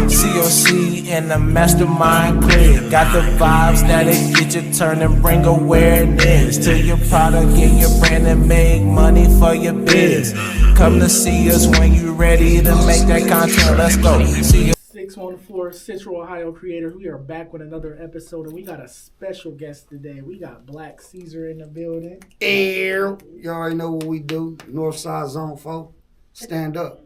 COC and the mastermind Quis. Got the vibes that'll get you turn and bring awareness to your product and your brand and make money for your biz. Come to see us when you ready to make that content. Let's go. See you. 614 Central Ohio creator. We are back with another episode, and we got a special guest today. We got Blacque Ceasar in the building. You already know what we do. Northside Zone 4. Stand up.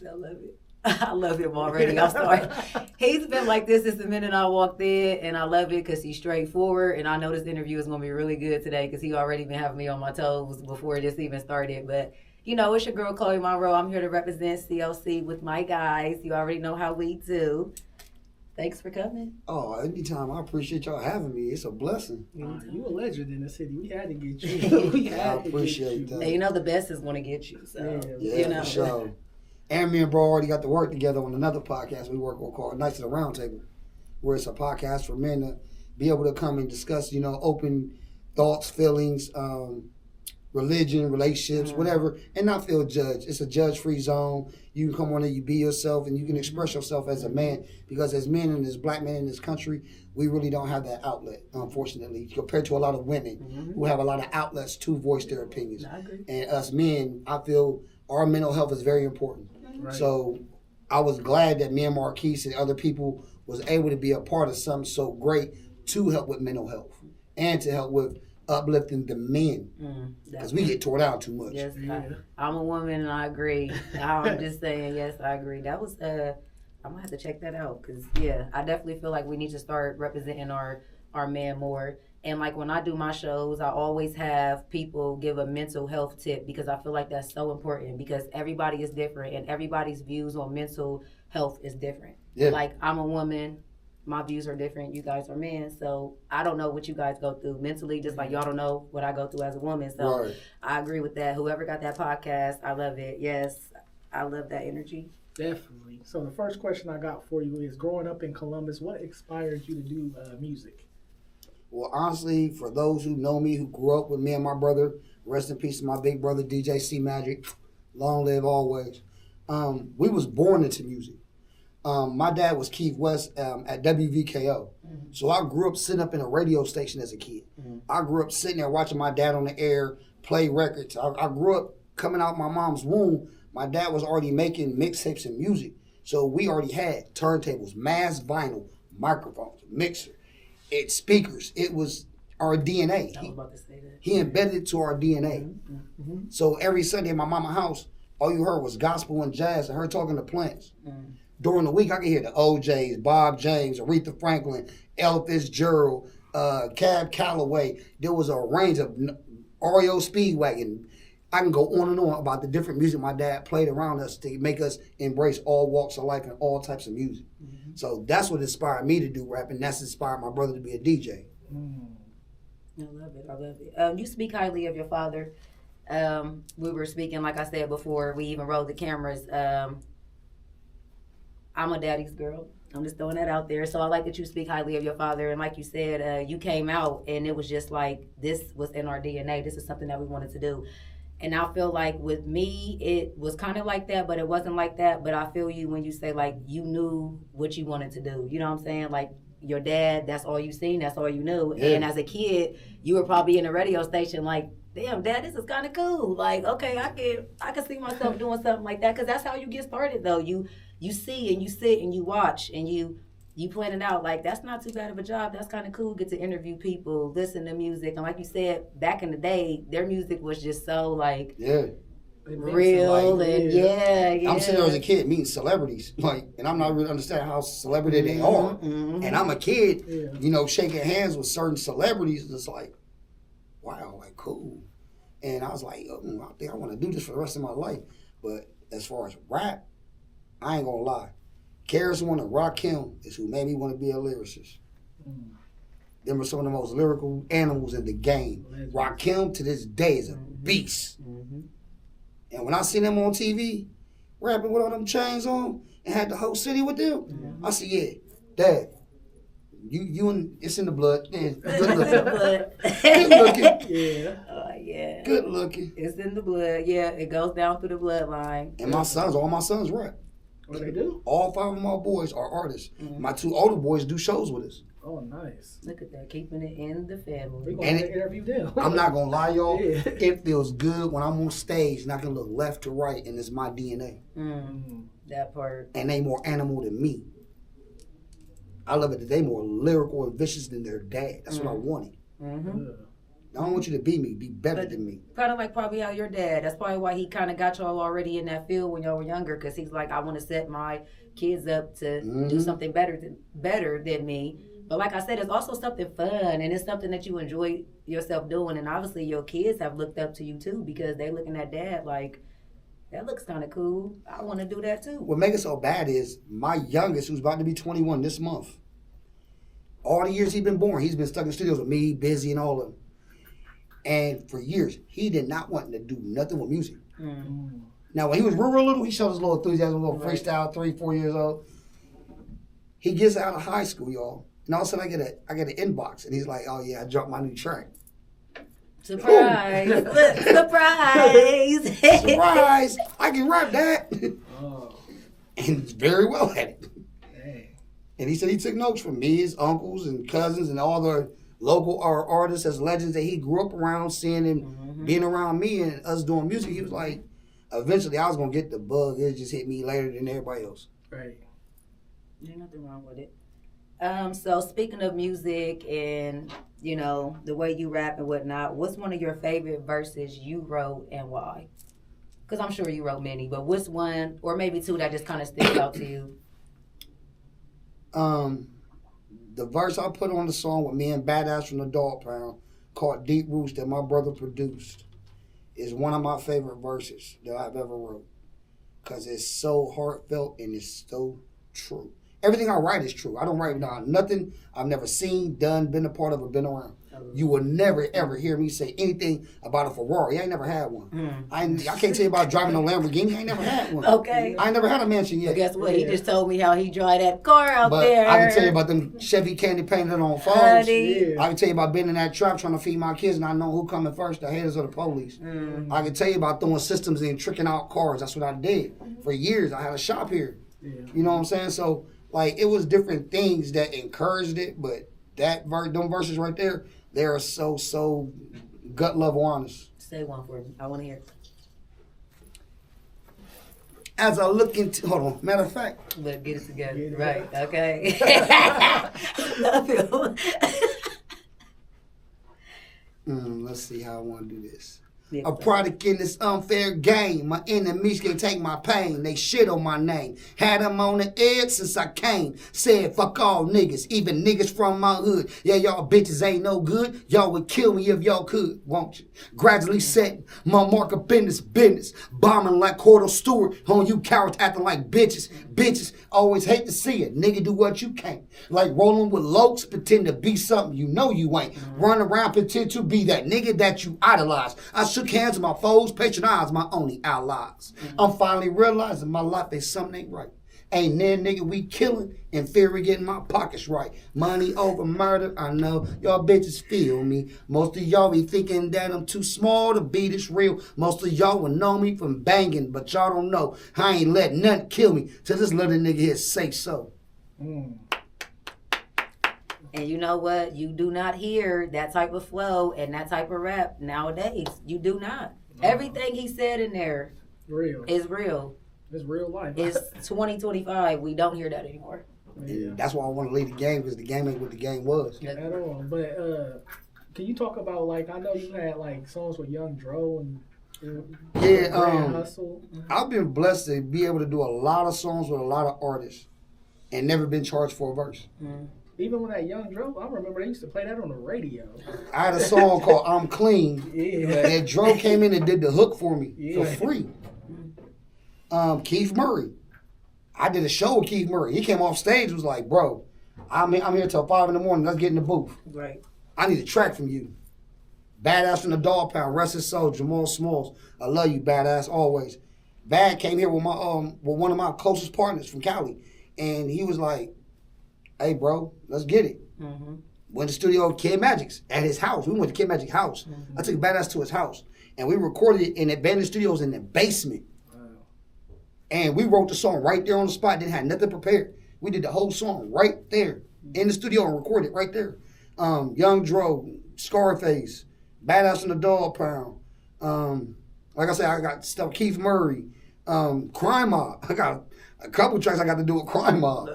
I love it. I love him already. I'm sorry. He's been like this since the minute I walked in, and I love it because he's straightforward. And I know this interview is going to be really good today because he already been having me on my toes before this even started. But, you know, it's your girl, Chole Monroe. I'm here to represent COC with my guys. You already know how we do. Thanks for coming. Oh, anytime. I appreciate y'all having me. It's a blessing. You a legend in the city. We had to get you. I appreciate that. And you know the best is going to get you. So, yeah, you know. For sure. And me and bro already got to work together on another podcast we work on called Nights at the Round Table, where it's a podcast for men to be able to come and discuss, you know, open thoughts, feelings, religion, relationships, whatever, and not feel judged. It's a judge-free zone. You can come on there, you be yourself, and you can express yourself as a man, because as men and as black men in this country, we really don't have that outlet, unfortunately, compared to a lot of women who have a lot of outlets to voice their opinions. I agree. And us men, I feel our mental health is very important. Right. So I was glad that me and Quis and other people was able to be a part of something so great to help with mental health and to help with uplifting the men, because we get tore down too much. Yes, I'm a woman and I agree. I'm just saying, yes, I agree. That was, I'm going to have to check that out because, yeah, I definitely feel like we need to start representing our men more. And like when I do my shows, I always have people give a mental health tip because I feel like that's so important because everybody is different and everybody's views on mental health is different. Yeah. Like I'm a woman, my views are different, you guys are men, so I don't know what you guys go through mentally, just like y'all don't know what I go through as a woman. So right. I agree with that. Whoever got that podcast, I love it. Yes, I love that energy. Definitely. So the first question I got for you is, growing up in Columbus, what inspired you to do music? Well, honestly, for those who know me, who grew up with me and my brother, rest in peace to my big brother, DJ C Magic, long live always. We was born into music. My dad was Quis at WVKO. So I grew up sitting up in a radio station as a kid. I grew up sitting there watching my dad on the air play records. I grew up coming out my mom's womb. My dad was already making mixtapes and music. So we already had turntables, mass vinyl, microphones, mixer. It's speakers. It was our DNA. I was about to say that. He embedded it to our DNA. So every Sunday in my mama's house, all you heard was gospel and jazz and her talking to plants. During the week, I could hear the OJs, Bob James, Aretha Franklin, Ella Fitzgerald, Cab Calloway. There was a range of REO Speedwagon. I can go on and on about the different music my dad played around us to make us embrace all walks of life and all types of music. So that's what inspired me to do rap, and that's inspired my brother to be a DJ. I love it. I love it. You speak highly of your father. We were speaking, like I said before, we even rolled the cameras. I'm a daddy's girl. I'm just throwing that out there. So I like that you speak highly of your father. And like you said, you came out and it was just like, this was in our DNA. This is something that we wanted to do. And I feel like with me, it was kind of like that, but it wasn't like that. But I feel you when you say, like, you knew what you wanted to do. You know what I'm saying? Like, your dad, that's all you seen, that's all you knew. Yeah. And as a kid, you were probably in a radio station like, damn, Dad, this is kind of cool. Like, okay, I can see myself doing something like that. Because that's how you get started, though. You see and you sit and you watch and you plan it out. Like, that's not too bad of a job. That's kind of cool. Get to interview people, listen to music. And like you said, back in the day, their music was just so, like, real. Like, and yeah. I'm sitting there as a kid meeting celebrities, like, and I'm not really understanding how celebrity they are. And I'm a kid, you know, shaking hands with certain celebrities. And it's like, wow, like, cool. And I was like, I think I want to do this for the rest of my life. But as far as rap, I ain't gonna lie. KRS-One and Rakim is who made me want to be a lyricist. Them are some of the most lyrical animals in the game. Rakim to this day is a beast. And when I seen them on TV, rapping with all them chains on, and had the whole city with them, I said, yeah, Dad, you and it's in the blood. Yeah, good looking. Good looking. Yeah. Good looking. It's in the blood. Yeah, it goes down through the bloodline. And all my sons rap. Oh, they do? All 5 of my boys are artists. Mm-hmm. My 2 older boys do shows with us. Oh, nice. Look at that, keeping it in the We're family. going to interview them. I'm not going to lie, y'all. Yeah. It feels good when I'm on stage and I can look left to right and it's my DNA. That part. And they more animal than me. I love it that they more lyrical and vicious than their dad. That's what I wanted. Mm-hmm. I don't want you to be me. Be better than me. Kind of like probably how your dad. That's probably why he kind of got y'all already in that field when y'all were younger. Because he's like, I want to set my kids up to do something better than me. But like I said, it's also something fun. And it's something that you enjoy yourself doing. And obviously your kids have looked up to you too. Because they looking at dad like, that looks kind of cool. I want to do that too. What makes it so bad is my youngest, who's about to be 21 this month, all the years he's been born, he's been stuck in the studios with me, Bizzy, and all of them. And for years, he did not want to do nothing with music. Now, when he was real little, he showed his little enthusiasm, a little freestyle, 3, 4 years old. He gets out of high school, y'all, and all of a sudden I get an inbox, and he's like, "Oh yeah, I dropped my new track." Surprise! Surprise! Surprise! I can rap that, Oh, and he's very well at it. dang. And he said he took notes from me, his uncles, and cousins, and all the local artists as legends that he grew up around, seeing and being around me and us doing music. He was like, eventually I was going to get the bug. It just hit me later than everybody else. Right. There's nothing wrong with it. So speaking of music and, you know, the way you rap and whatnot, what's one of your favorite verses you wrote and why? Because I'm sure you wrote many, but what's one or maybe 2 that just kind of sticks out to you? The verse I put on the song with me and Badass from the Dog Pound called Deep Roots that my brother produced is one of my favorite verses that I've ever wrote because it's so heartfelt and it's so true. Everything I write is true. I don't write down nothing I've never seen, done, been a part of, or been around. You will never, ever hear me say anything about a Ferrari. I ain't never had one. I can't tell you about driving a Lamborghini. I ain't never had one. Okay. I ain't never had a mansion yet. But guess what? He just told me how he drive that car out But there. I can tell you about them Chevy candy painted on phones. Honey. I can tell you about being in that trap trying to feed my kids and I know who coming first, the haters or the police. I can tell you about throwing systems and tricking out cars. That's what I did. For years, I had a shop here. Yeah. You know what I'm saying? So, like, it was different things that encouraged it, but them verses right there, they are so gut level honest. Say one for me. I want to hear it. As I look into, hold on, matter of fact. Let's get it together. Get it Right. together. Okay. Love you. Let's see how I want to do this. Yeah, A product in this unfair game. My enemies can take my pain. They shit on my name. Had them on the edge since I came. Said fuck all niggas, even niggas from my hood. Yeah, y'all bitches ain't no good. Y'all would kill me if y'all could, won't you? Gradually setting my mark up in this business. Bombing like Cordell Stewart on you cowards acting like bitches. Bitches always hate to see it. Nigga, do what you can. Like rolling with lokes, pretend to be something you know you ain't. Run around, pretend to be that nigga that you idolize. I shook hands with my foes, patronize my only allies. I'm finally realizing my life is something ain't right. Ain't there nigga we killing in fear of getting my pockets right. Money over murder, I know y'all bitches feel me. Most of y'all be thinking that I'm too small to be this real. Most of y'all will know me from banging, but y'all don't know I ain't let nothing kill me till this little nigga here say so. And you know what? You do not hear that type of flow and that type of rap nowadays. You do not. Everything he said in there Real. is real. It's real life. It's 2025. We don't hear that anymore. Yeah. That's why I want to leave the game because the game ain't what the game was. At all. But can you talk about, like, I know you had like songs with Young Dro and Yeah, Grand Hustle. I've been blessed to be able to do a lot of songs with a lot of artists and never been charged for a verse. Even when that Young Dro, I remember they used to play that on the radio. I had a song called I'm Clean Yeah. that Dro came in and did the hook for me for Yeah. free. Keith Murray. I did a show with Keith Murray. He came off stage and was like, bro, I'm here till 5 in the morning. Let's get in the booth. Right. I need a track from you. Badass from the Dog Pound, rest his soul, Jamal Smalls. I love you, Badass, always. Bad came here with my with one of my closest partners from Cali, and he was like, "Hey, bro, let's get it." Went to studio with Kid Magic's at his house. We went to Kid Magic's house. I took Badass to his house, and we recorded it in Abandoned Studios in the basement. And we wrote the song right there on the spot. Didn't have nothing prepared. We did the whole song right there in the studio and recorded right there. Young Dro, Scarface, Badass in the Dog Pound. Like I said, I got stuff Keith Murray, Crime Mob. I got a couple tracks I got to do with Crime Mob.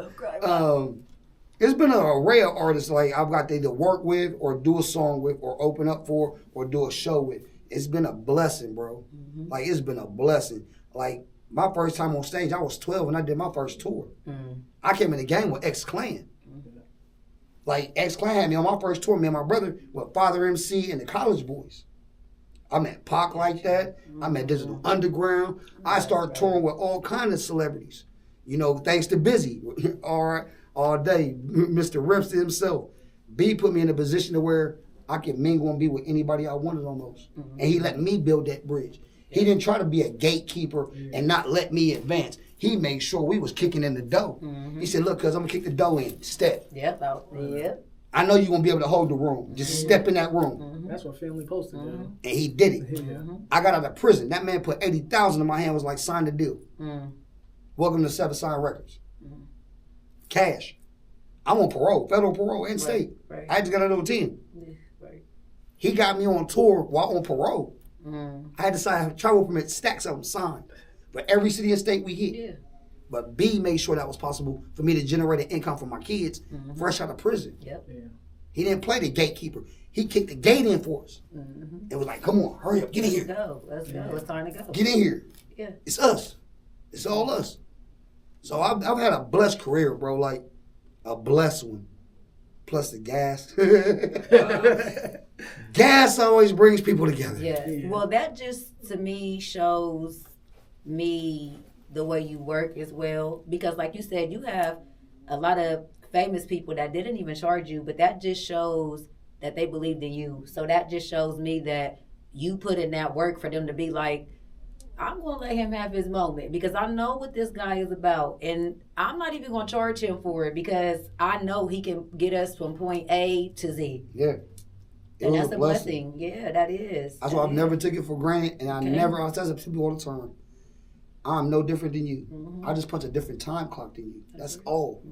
It's been an array of artists like I've got to either work with or do a song with or open up for or do a show with. It's been a blessing, bro. Like, it's been a blessing. Like, my first time on stage, I was 12 when I did my first tour. I came in the game with X-Clan. Like, X-Clan had me on my first tour, me and my brother, with Father MC and the College Boys. I met Pac like that. I met Digital Underground. I started touring with all kinds of celebrities. You know, thanks to Bizzy, all day, Mr. Rips himself. B put me in a position to where I could mingle and be with anybody I wanted almost. And he let me build that bridge. He didn't try to be a gatekeeper and not let me advance. He made sure we was kicking in the dough. He said, look, cuz I'm going to kick the dough in. Step. Yep. I know you're going to be able to hold the room. Just step in that room. That's what family posted. And he did it. I got out of prison. That man put $80,000 in my hand, was like, sign the deal. Welcome to Seven Sign Records. Cash. I'm on parole, federal parole and state. I just got out of 10. He got me on tour while on parole. I had to sign a travel permit, stacks of them signed for every city and state we hit. But B made sure that was possible for me to generate an income for my kids fresh out of prison. He didn't play the gatekeeper. He kicked the gate in for us. It was like, come on, hurry up, get in here. Let's go. It's time to go. Get in here. It's us. It's all us. So I've had a blessed career, bro, like a blessed one. Plus the gas. Gas always brings people together. Well, that just, to me, shows me the way you work as well. Because like you said, you have a lot of famous people that didn't even charge you, but that just shows that they believed in you. So that just shows me that you put in that work for them to be like, I'm going to let him have his moment because I know what this guy is about. And I'm not even going to charge him for it because I know he can get us from point A to Z. And that's a blessing. Yeah, that is. That's why I've never took it for granted. And I tell people all the time, I'm no different than you. I just punch a different time clock than you. That's all.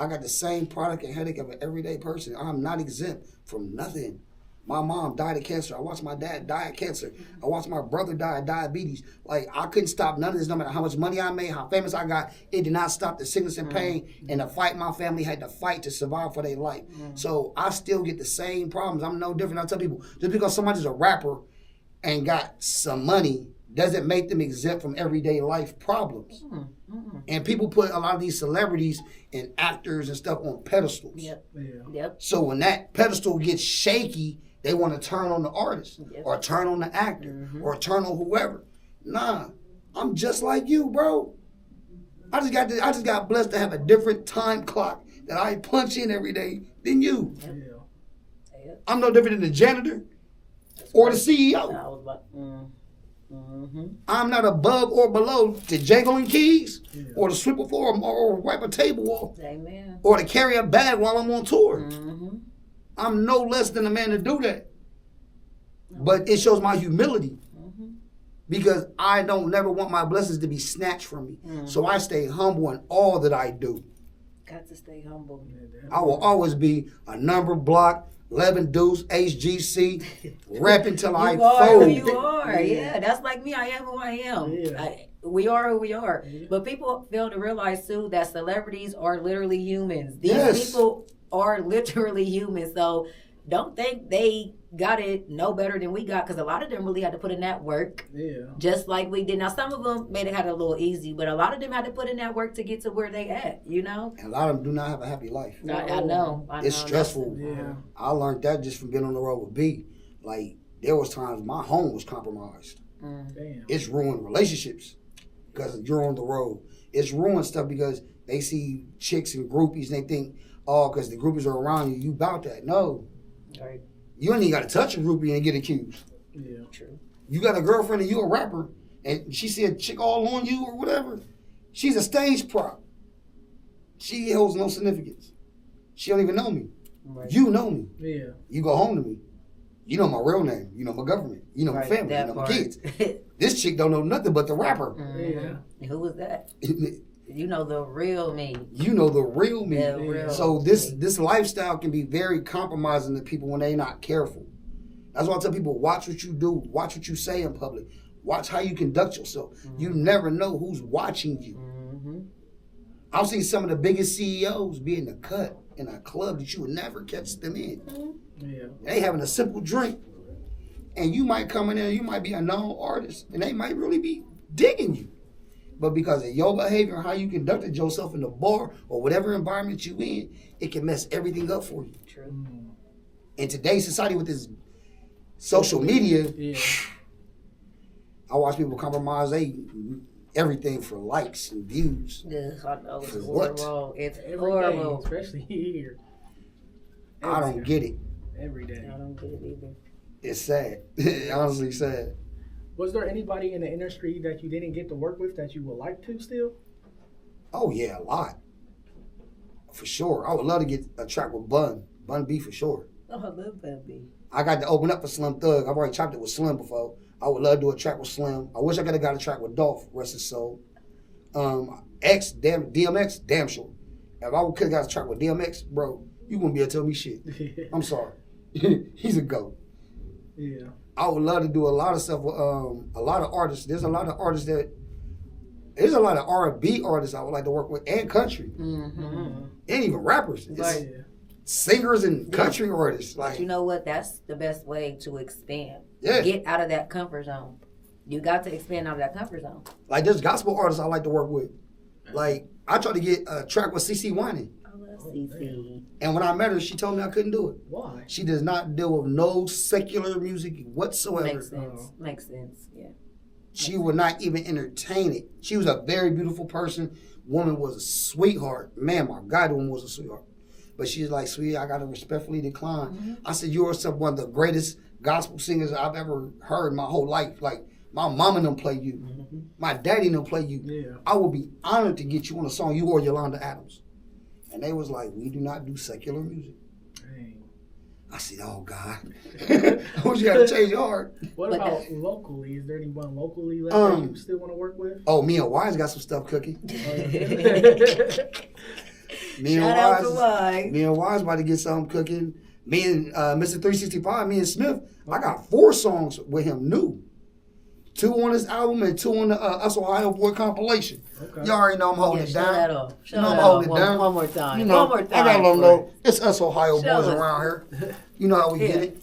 I got the same product and headache of an everyday person. I'm not exempt from nothing. My mom died of cancer. I watched my dad die of cancer. I watched my brother die of diabetes. Like, I couldn't stop none of this, no matter how much money I made, how famous I got. It did not stop the sickness and pain and the fight my family had to fight to survive for their life. So I still get the same problems. I'm no different. I tell people, just because somebody's a rapper and got some money doesn't make them exempt from everyday life problems. And people put a lot of these celebrities and actors and stuff on pedestals. So when that pedestal gets shaky, they want to turn on the artist or turn on the actor or turn on whoever. Nah, I'm just like you, bro. I just got blessed to have a different time clock that I punch in every day than you. I'm no different than the janitor or the CEO. I'm not above or below the jangling keys or the sweep a floor or wipe a table off or to carry a bag while I'm on tour. I'm no less than a man to do that. But it shows my humility because I don't never want my blessings to be snatched from me. So I stay humble in all that I do. Got to stay humble. I will always be a number block, 11 deuce, HGC, rapping till I fold. You are. Yeah, that's like me. I am who I am. We are who we are. But people fail to realize, too, that celebrities are literally humans. These people are literally humans. So don't think they got it no better than we got, because a lot of them really had to put in that work. Just like we did. Now, some of them made it had it a little easy, but a lot of them had to put in that work to get to where they at, you know? And a lot of them do not have a happy life. I know. It's stressful. I learned that just from being on the road with B. Like, there was times my home was compromised. It's ruined relationships because you're on the road. It's ruined stuff because they see chicks and groupies and they think, oh, because the groupies are around you, you about that. No. Right. You ain't even got to touch a groupie and get accused. True. You got a girlfriend and you a rapper, and she see a chick all on you or whatever. She's a stage prop. She holds no significance. She don't even know me. You know me. You go home to me. You know my real name. You know my government. You know my family. You know my kids. This chick don't know nothing but the rapper. Yeah. Who was that? You know the real me. You know the real me. The real so this lifestyle can be very compromising to people when they're not careful. That's why I tell people, watch what you do. Watch what you say in public. Watch how you conduct yourself. You never know who's watching you. I've seen some of the biggest CEOs be in the cut in a club that you would never catch them in. Yeah. They having a simple drink. And you might come in there, you might be a known artist, and they might really be digging you. But because of your behavior and how you conducted yourself in the bar or whatever environment you in, it can mess everything up for you. True. In today's society with this social media, I watch people compromise everything for likes and views. Yeah, I know it's For horrible. what? It's Every horrible. day, especially here. I don't get it. Every day. I don't get it either. It's sad. Honestly sad. Was there anybody in the industry that you didn't get to work with that you would like to still? Oh yeah, a lot. For sure. I would love to get a track with Bun B for sure. Oh, I love Bun B. I got to open up for Slim Thug. I've already chopped it with Slim before. I would love to do a track with Slim. I wish I could have got a track with Dolph, rest his soul. DMX, damn sure. If I could have got a track with DMX, bro, you wouldn't be able to tell me shit. I'm sorry. He's a GOAT. Yeah. I would love to do a lot of stuff with a lot of artists. There's a lot of R&B artists I would like to work with, and country. And even rappers. It's singers and country artists. Like, But you know what? That's the best way to expand. Yeah. Get out of that comfort zone. You got to expand out of that comfort zone. Like, there's gospel artists I like to work with. Like, I tried to get a track with CC Whining. I love CC. And when I met her, she told me I couldn't do it. Why? She does not deal with no secular music whatsoever. Makes sense. Makes sense. Yeah. She would not even entertain it. She was a very beautiful person. Woman was a sweetheart. Man, my God, the woman was a sweetheart. But she's like, sweetie, I got to respectfully decline. I said, you're one of the greatest gospel singers I've ever heard my whole life. Like, my mama don't play you. My daddy don't play you. Yeah. I would be honored to get you on a song, you or Yolanda Adams. And they was like, we do not do secular music. Dang. I said, oh, God. I wish you had to change your heart. What But about locally? Is there anyone locally left that you still want to work with? Oh, me and Wise got some stuff cooking. Me Shout out to Wise. Me and Wise about to get something cooking. Me and Mr. 365, me and Smith, I got 4 songs with him new. 2 on this album and 2 on the Us Ohio Boy compilation. Okay. You already know I'm holding it Show down. that off. Show You know I'm that holding off. it down. One more time. You know, One more time. I gotta let them know it's Us Ohio Show Boys us. around here. You know how we get it.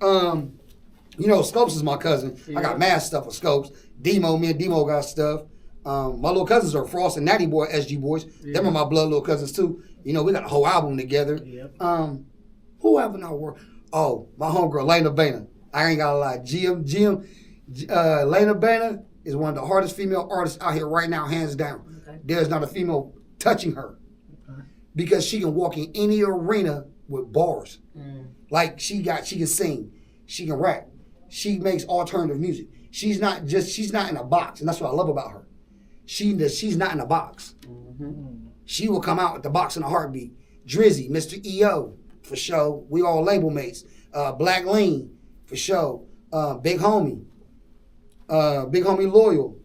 You know, Scopes is my cousin. I got mad stuff with Scopes. Demo, me and Demo got stuff. My little cousins are Frost and Natty Boy, SG Boys. Them are my blood little cousins too. You know, we got a whole album together. Yep. Who haven't I worked? Oh, my homegirl, Lena Bana. I ain't gotta lie. Lena Bana is one of the hardest female artists out here right now, hands down. Okay. There's not a female touching her. Because she can walk in any arena with bars. Like she can sing, she can rap, she makes alternative music. She's not in a box, and that's what I love about her. She's not in a box. She will come out with the box in a heartbeat. Drizzy, Mr. EO, for sure. We all label mates. Black Lean, for sure. Big Homie Loyal.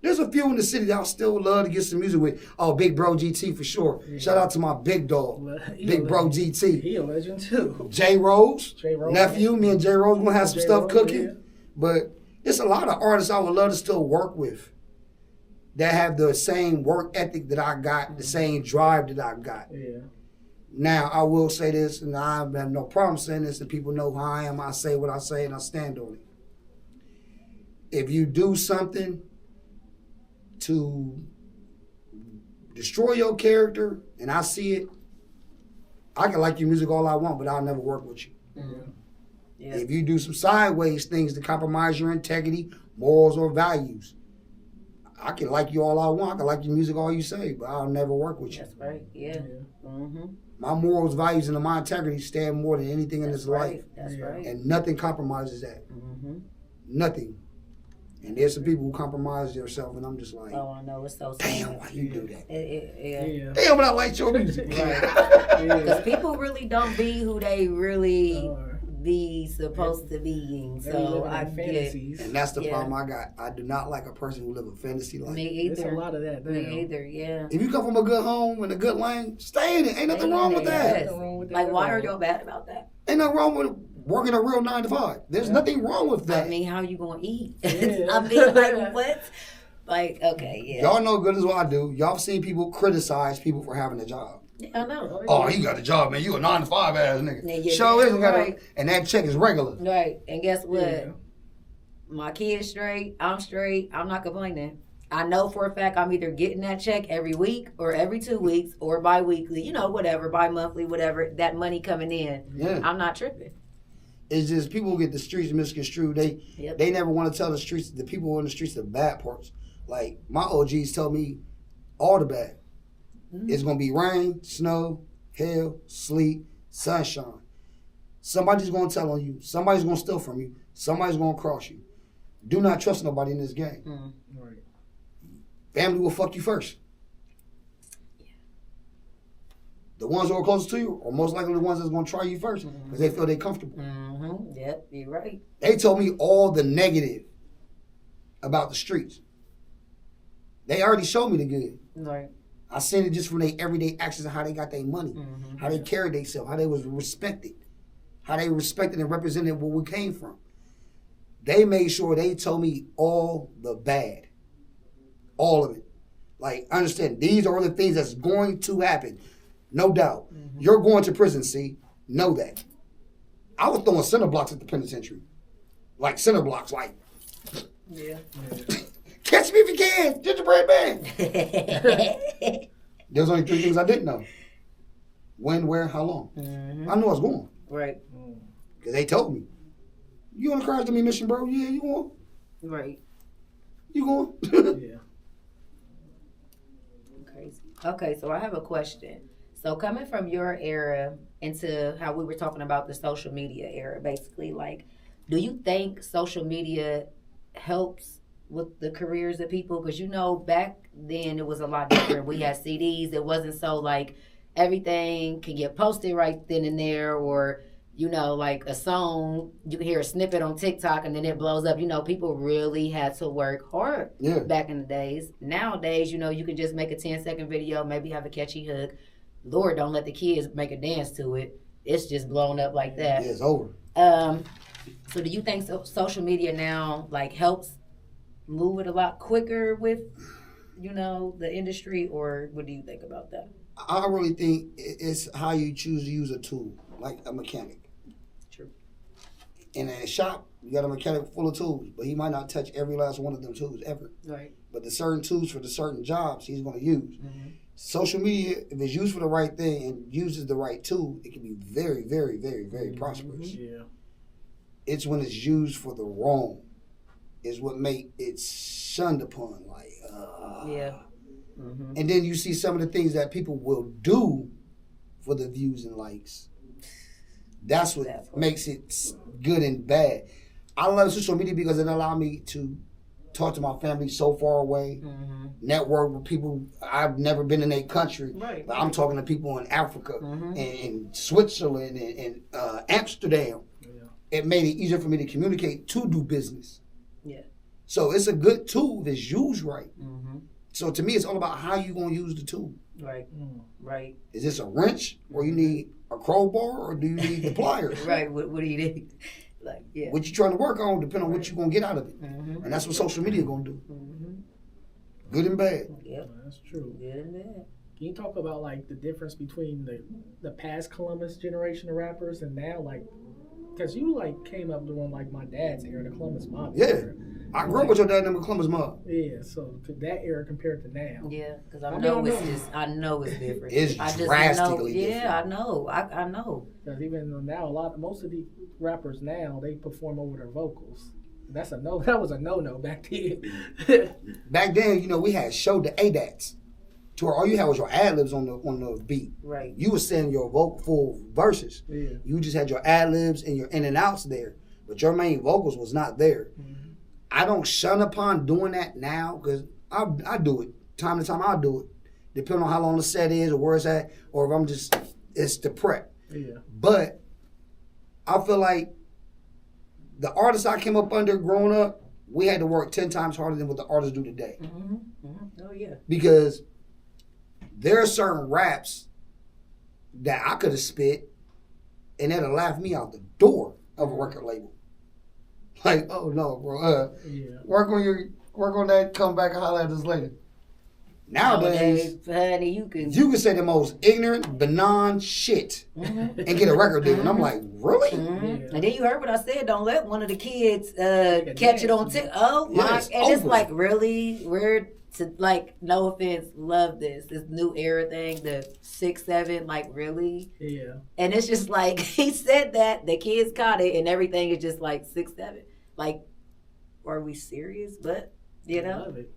There's a few in the city that I still love to get some music with. Oh, Big Bro GT for sure. Shout out to my big dog, Big Bro GT. He a legend too. J Rose, Rose, nephew. Me and J Rose gonna have some stuff Rose, cooking. yeah. But it's a lot of artists I would love to still work with that have the same work ethic that I got, the same drive that I got. Yeah. Now, I will say this, and I have no problem saying this, and people know who I am. I say what I say, and I stand on it. If you do something to destroy your character, and I see it, I can like your music all I want, but I'll never work with you. Yeah. If you do some sideways things to compromise your integrity, morals, or values, I can like you all I want. I can like your music all you say, but I'll never work with you. That's right. Yeah. My morals, values, and my integrity stand more than anything in this life. That's right. And nothing compromises that. Nothing. And there's some people who compromise themselves, and I'm just like, Oh, I know. It's so sad. damn, why you do that? Yeah. Damn, but I like your music. Because people really don't be who they really be supposed to be. So I get. fantasies. And that's the problem I got. I do not like a person who live a fantasy life. Me either. There's a lot of that. Me either. Yeah. If you come from a good home and a good lane, stay in it. Ain't nothing wrong with that. Yes. Like, why are y'all bad about that? Ain't nothing wrong with working a real 9 to 5. There's nothing wrong with that. I mean, how you gonna eat? Yeah. I mean, like, what? Like, okay, yeah. Y'all know good as what I do. Y'all seen people criticize people for having a job. Yeah, I know. Oh, he got a job, man. You a 9 to 5 ass nigga. Yeah, yeah, Sure isn't got right. and that check is regular. Right. And guess what? Yeah. My kid's straight. I'm straight. I'm not complaining. I know for a fact I'm either getting that check every week or every 2 weeks or bi-weekly, you know, whatever, bi-monthly, whatever, that money coming in. Yeah. I'm not tripping. It's just people get the streets misconstrued. They never want to tell the streets, the people in the streets, the bad parts. Like, my OGs tell me all the bad. It's going to be rain, snow, hail, sleet, sunshine. Somebody's going to tell on you. Somebody's going to steal from you. Somebody's going to cross you. Do not trust nobody in this game. Right. Family will fuck you first. The ones who are closest to you are most likely the ones that's going to try you first because they feel they're comfortable. Yep, you're right. They told me all the negative about the streets. They already showed me the good. Right. I seen it just from their everyday actions and how they got their money, how they carried themselves, how they was respected, how they respected and represented where we came from. They made sure they told me all the bad. All of it. Like, understand, these are the things that's going to happen. No doubt. You're going to prison, see? Know that. I was throwing center blocks at the penitentiary. Like, center blocks, like, Yeah. catch me if you can, gingerbread man. There's only 3 things I didn't know. When, where, how long. I knew I was going. Right. Because they told me. You on the Crash to Me mission, bro? Yeah, you going? Right. You going? Yeah. Crazy. Okay, so I have a question. So coming from your era into how we were talking about the social media era, basically, like, do you think social media helps with the careers of people? Because, you know, back then it was a lot different. We had CDs. It wasn't so, like, everything can get posted right then and there, or, you know, like a song, you can hear a snippet on TikTok and then it blows up. You know, people really had to work hard back in the days. Nowadays, you know, you can just make a 10-second video, maybe have a catchy hook. Lord, don't let the kids make a dance to it. It's just blown up like that. Yeah, it's over. So do you think social media now, like, helps move it a lot quicker with, you know, the industry, or what do you think about that? I really think it's how you choose to use a tool, like a mechanic. True. In a shop, you got a mechanic full of tools, but he might not touch every last one of them tools ever. Right. But the certain tools for the certain jobs he's going to use. Social media, if it's used for the right thing and uses the right tool, it can be very, very, very, very prosperous. Yeah. It's when it's used for the wrong is what make it shunned upon. Like, And then you see some of the things that people will do for the views and likes. That's what makes it good and bad. I love social media because it allows me to talk to my family so far away, network with people I've never been in a country. Right. But I'm talking to people in Africa and Switzerland and Amsterdam. Yeah. It made it easier for me to communicate, to do business. Yeah. So it's a good tool if it's used right. So to me, it's all about how you going to use the tool. Right. Right. Is this a wrench, or you need a crowbar, or do you need the pliers? Right. What do you need? Like, yeah. What you trying to work on depending on what you're going to get out of it. And that's what social media going to do. Good and bad. Yep. That's true. Good and bad. Can you talk about, like, the difference between the past Columbus generation of rappers and now, like, because you, like, came up during, like, my dad's era, the Columbus Mob era. I grew up with your dad in the Columbus Mob. Yeah, so to that era compared to now. Yeah, because I know it's different. It's drastically different. Yeah, I know. I know. Because even now, most of the rappers now, they perform over their vocals. That's a no. That was a no back then. Back then, you know, we had showed the ADATs. To where all you had was your ad libs on the beat. Right. You was saying your full verses. Yeah. You just had your ad libs and your in and outs there, but your main vocals was not there. I don't shun upon doing that now because I do it time to time. I'll do it depending on how long the set is or where it's at, or if I'm just it's the prep. Yeah. But I feel like the artists I came up under growing up, we had to work 10 times harder than what the artists do today. Mm-hmm. Mm-hmm. Oh yeah. Because there are certain raps that I could have spit and that'll laugh me out the door of a record label. Like, oh no, bro. Work on that. Come back and holler at us later. Nowadays, honey, you can say the most ignorant, benign shit and get a record deal. And I'm like, really? Mm-hmm. Yeah. And then you heard what I said. Don't let one of the kids catch it on TikTok. Oh my! Yes, and it's like, really weird to, like, no offense, love this new era thing, the 6'7", like, really? Yeah. And it's just like, he said that, the kids caught it, and everything is just like 6'7". Like, are we serious? But, you know? Love it.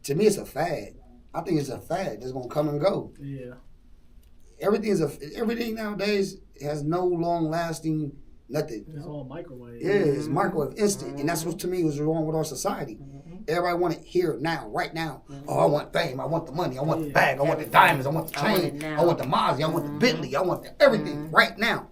To me, it's a fad. I think it's a fad that's gonna come and go. Yeah. Everything nowadays has no long lasting nothing. It's all microwave. Yeah, it's microwave instant, and that's what to me was wrong with our society. Everybody want it here now, right now. Oh, I want fame, I want the money, I want the bag, I want the diamonds, I want the chain, I want the Mozzie, I want the Bentley, I want everything right now.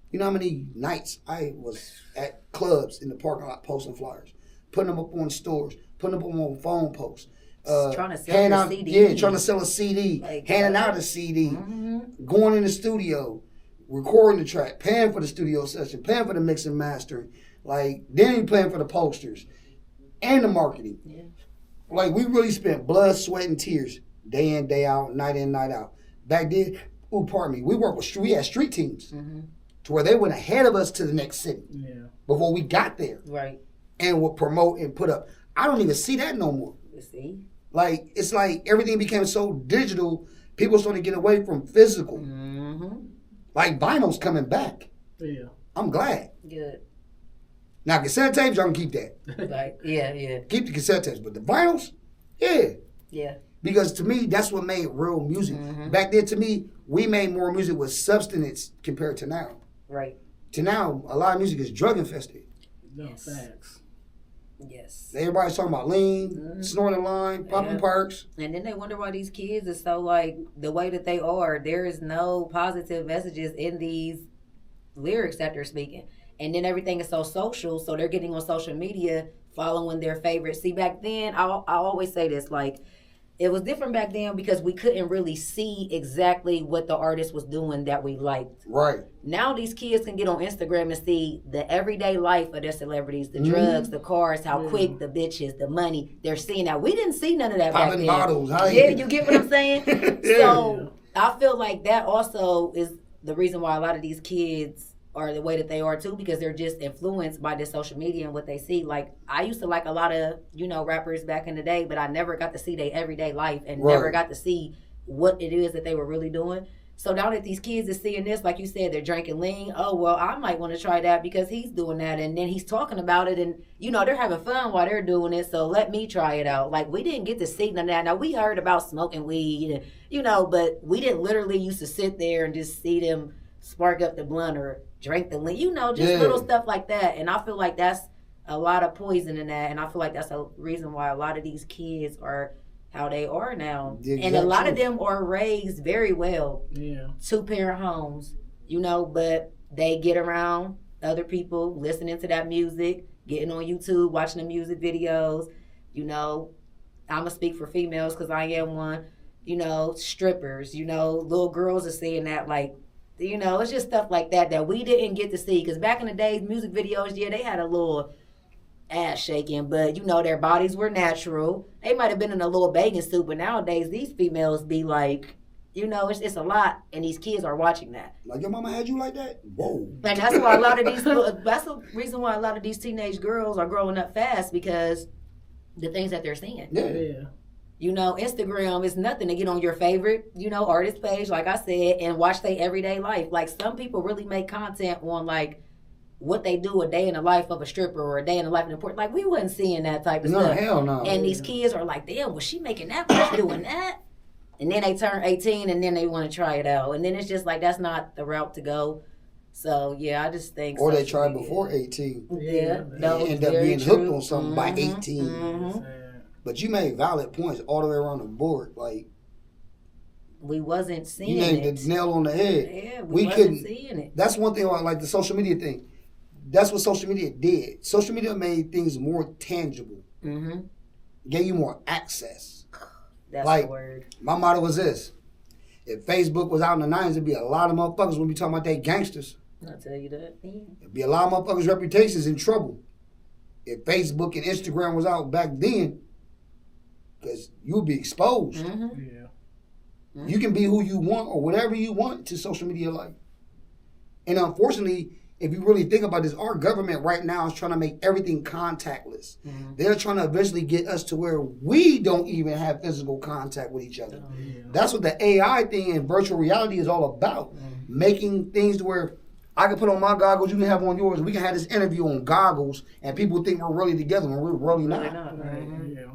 You know how many nights I was at clubs in the parking lot posting flyers, putting them up on stores, putting them up on phone posts. Trying to sell a CD. Yeah, trying to sell a CD, like, handing out a CD, going in the studio, recording the track, paying for the studio session, paying for the mix and mastering, like, then you paying for the posters and the marketing. Yeah. Like, we really spent blood, sweat, and tears day in, day out, night in, night out. Back then, we had street teams to where they went ahead of us to the next city before we got there. Right. And would promote and put up. I don't even see that no more. You see? Like, it's like everything became so digital, people started to get away from physical. Like, vinyl's coming back. Yeah. I'm glad. Good. Now, cassette tapes, y'all can keep that. Like, yeah. Keep the cassette tapes, but the vinyls, yeah. Yeah. Because to me, that's what made real music. Back then, to me, we made more music with substance compared to now. Right. To now, a lot of music is drug infested. No, facts. Yes. Everybody's talking about lean, snorting line, popping perks. And then they wonder why these kids are so, like, the way that they are. There is no positive messages in these lyrics that they're speaking. And then everything is so social, so they're getting on social media, following their favorites. See, back then, I always say this, like, it was different back then because we couldn't really see exactly what the artist was doing that we liked. Right. Now these kids can get on Instagram and see the everyday life of their celebrities, the drugs, the cars, how quick, the bitches, the money. They're seeing that. We didn't see none of that Popping back then. bottles. Yeah, you get what I'm saying? So I feel like that also is the reason why a lot of these kids are the way that they are too, because they're just influenced by this social media and what they see. Like, I used to like a lot of, rappers back in the day, but I never got to see their everyday life and never got to see what it is that they were really doing. So now that these kids are seeing this, like you said, they're drinking lean. Oh, well, I might want to try that because he's doing that. And then he's talking about it and, they're having fun while they're doing it. So let me try it out. Like, we didn't get to see none of that. Now, we heard about smoking weed, but we didn't literally used to sit there and just see them spark up the blunt or drink the lean, just little stuff like that. And I feel like that's a lot of poison in that. And I feel like that's a reason why a lot of these kids are how they are now. And a lot of them are raised very well. Yeah. 2-parent homes, but they get around other people, listening to that music, getting on YouTube, watching the music videos. I'm going to speak for females because I am one. Strippers, little girls are seeing that, like, it's just stuff like that we didn't get to see. Because back in the days, music videos, they had a little ass shaking, but, their bodies were natural. They might have been in a little bathing suit, but nowadays, these females be like, it's a lot, and these kids are watching that. Like, your mama had you like that? Whoa. And that's why that's the reason why a lot of these teenage girls are growing up fast, because the things that they're seeing. Yeah. Instagram is nothing to get on your favorite, artist page, like I said, and watch their everyday life. Like, some people really make content on, like, what they do a day in the life of a stripper or a day in the life of a port. Like, we wasn't seeing that type of stuff. No, hell no. And these kids are like, damn, was she making that much doing that? And then they turn 18 and then they want to try it out. And then it's just like, that's not the route to go. So, yeah, I just think. Or they tried before 18. Yeah. No, end up being hooked on something by 18. But you made valid points all the way around the board. Like, we wasn't seeing You named it. the nail on the head. Yeah, We wasn't couldn't. seeing it. That's one thing about like the social media thing. That's what social media did. Social media made things more tangible. Mm-hmm. Gave you more access. That's Like, the word. My motto was this. If Facebook was out in the 90s, it'd be a lot of motherfuckers would be talking about they gangsters. I'll tell you that. Yeah. It'd be a lot of motherfuckers' reputations in trouble. If Facebook and Instagram was out back then, because you'd be exposed. Mm-hmm. Yeah. You can be who you want or whatever you want to social media life. And unfortunately, if you really think about this, our government right now is trying to make everything contactless. Mm-hmm. They're trying to eventually get us to where we don't even have physical contact with each other. Yeah. That's what the AI thing and virtual reality is all about. Making things to where I can put on my goggles, you can have on yours. We can have this interview on goggles, and people think we're really together when we're really not. Really not. Right. Mhm. Yeah.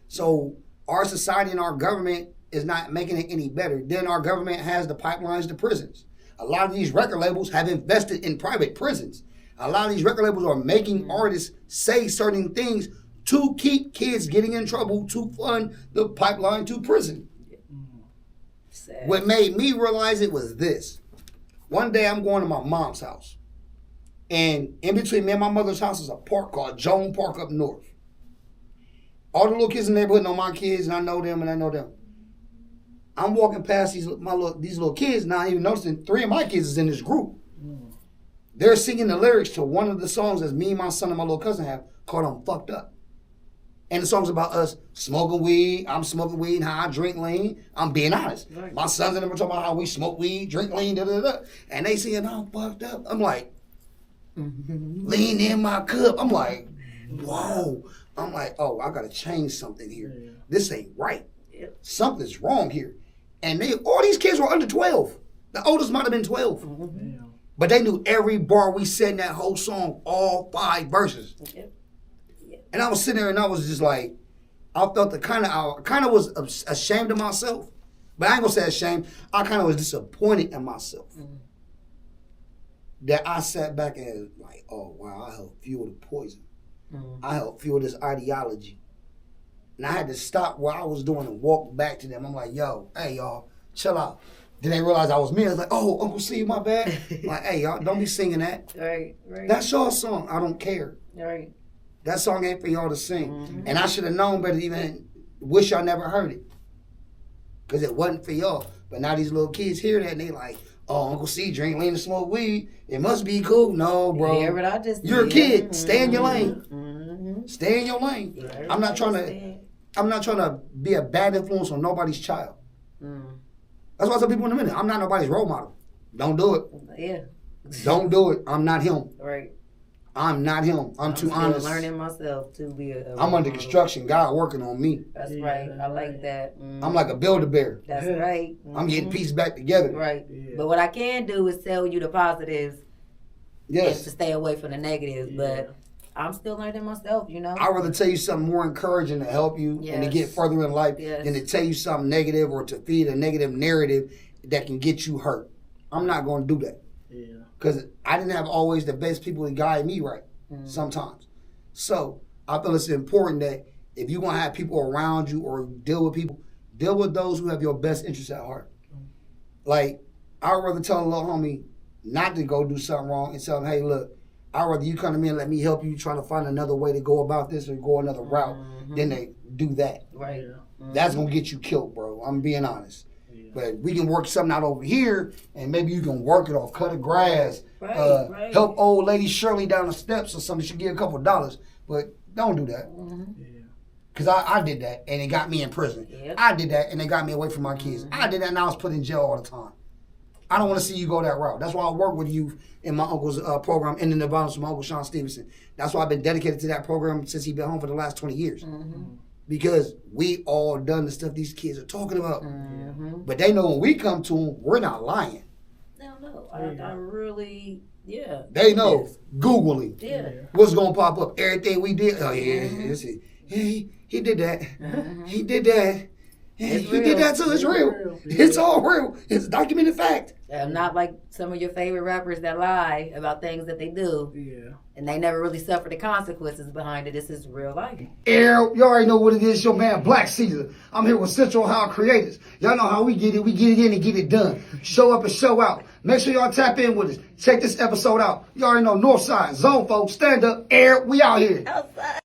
So our society and our government is not making it any better. Then our government has the pipelines to prisons. A lot of these record labels have invested in private prisons. A lot of these record labels are making artists say certain things to keep kids getting in trouble to fund the pipeline to prison. Sad. What made me realize it was this. One day I'm going to my mom's house. And in between me and my mother's house is a park called Joan Park up north. All the little kids in the neighborhood know my kids, and I know them, and I know them. I'm walking past these little kids, not even noticing 3 of my kids is in this group. They're singing the lyrics to one of the songs that me, my son, and my little cousin have called I'm Fucked Up. And the song's about us smoking weed. I'm smoking weed and how I drink lean. I'm being honest. Right. My sons and them are talking about how we smoke weed, drink lean, da-da-da. And they singing I'm fucked up. I'm like, lean in my cup. I'm like, whoa. I'm like, oh, I got to change something here. Yeah. This ain't right. Yep. Something's wrong here. And all these kids were under 12. The oldest might have been 12. Yeah. But they knew every bar we said in that whole song, all 5 verses. Yep. And I was sitting there and I was just like, I felt I kind of was ashamed of myself. But I ain't gonna say ashamed. I kind of was disappointed in myself. That I sat back and like, oh wow, I helped fuel the poison. I helped fuel this ideology. And I had to stop what I was doing and walk back to them. I'm like, yo, hey y'all, chill out. Then they realized I was me. I was like, oh, Uncle C, my bad. I'm like, hey y'all, don't be singing that. Right. That's your song. I don't care. Right. That song ain't for y'all to sing. And I should have known better, even wish y'all never heard it. Because it wasn't for y'all. But now these little kids hear that and they like, oh, Uncle C drink lean and smoke weed. It must be cool. No, bro. Hear what I just You're a did. kid. Stay in your lane. Mm-hmm. Stay in your lane. Yeah, I'm not trying understand. to be a bad influence on nobody's child. That's why I tell people in a minute, I'm not nobody's role model. Don't do it. Yeah. Don't do it. I'm not him. Right. I'm not him. I'm too still honest. learning myself to be a I'm under role construction. God working on me. model. That's Yeah, right. I right. like that. I'm like a Build-A-Bear. That's Yeah. right. I'm getting Mhm. pieces back together. Right. Yeah. But what I can do is tell you the positives and to Yes. stay away from the negatives. Yeah. But I'm still learning myself, you know? I'd rather tell you something more encouraging to help you and to Yes. get further in life Yes. than to tell you something negative or to feed a negative narrative that can get you hurt. I'm not going to do that. Yeah. Because I didn't have always the best people to guide me right sometimes. So I feel it's important that if you want to have people around you or deal with people, deal with those who have your best interests at heart. Like, I'd rather tell a little homie not to go do something wrong and tell him, hey, look, I'd rather you come to me and let me help you try to find another way to go about this or go another route than to do that. Right. Yeah. That's going to get you killed, bro. I'm being honest. Yeah. But we can work something out over here, and maybe you can work it off, cut the grass, Right, right. help old lady Shirley down the steps or something. She get a couple of dollars, but don't do that. Yeah. Because I did that, and it got me in prison. Yep. I did that, and it got me away from my kids. I did that, and I was put in jail all the time. I don't want to see you go that route. That's why I work with you in my uncle's program, Ending the Violence with my Uncle Sean Stevenson. That's why I've been dedicated to that program since he's been home for the last 20 years. Because we all done the stuff these kids are talking about. But they know when we come to them, we're not lying. No. I really, yeah. They know. Googling. Yeah. What's going to pop up? Everything we did. Oh, yeah. He did that. He did that. It's He did that too. It's real. It's all real. It's documented fact. Not like some of your favorite rappers that lie about things that they do. Yeah. And they never really suffer the consequences behind it. This is real life. You already know what it is. Your man, Blacque Ceasar. I'm here with Central Ohio Creators. Y'all know how we get it. We get it in and get it done. Show up and show out. Make sure y'all tap in with us. Check this episode out. You already know Northside, Zone folks, stand up, we out here. Outside.